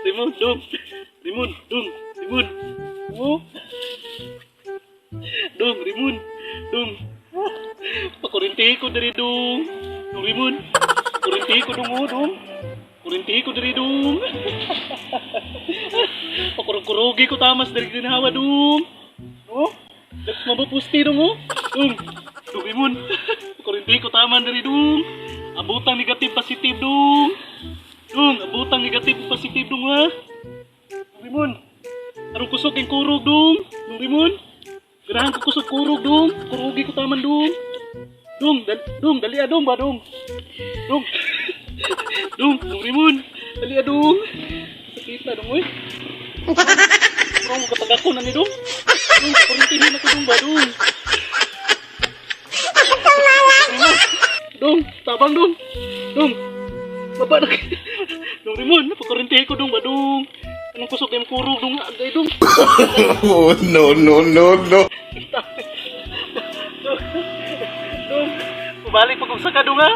Rimon, dong. Rimon, dong. Rimon. Oh. Dong, Rimon. Dong. Pakurinti ko dari dong. Dong, Rimon. Kurinti ko dong, oh, dong. Kurinti ko dari dong. Pakurug-kurugi ko tamas dari ginawa dong. Oh. Dapat mabupusti dong, oh. Dong. Dong, Rimon. Pakurinti ko taman dari dong. Abutang negatif positif dong. Dong, abutang negatif positif dong, ha. Dong, Rimon. Arong kusok yung kurog dong. Dong, Rimon. Ganahan ko kusok kurog dong. Kurugi ko taman dong. Dong, dali adong ba dong? Dong. Dong, Rimon. Dali adong. Sakit na dong, oy. Dong, katagako na ni dong. Dong, kurintihin ako dong ba dong? Dong, tabang dong. Dong. Baba na. Dong, Rimon, napakurintihin ko dong ba dong? Anong kusok yung kurog dong agay dong? Oh, no. Dong, pabalik pag-usa ka dong, ha?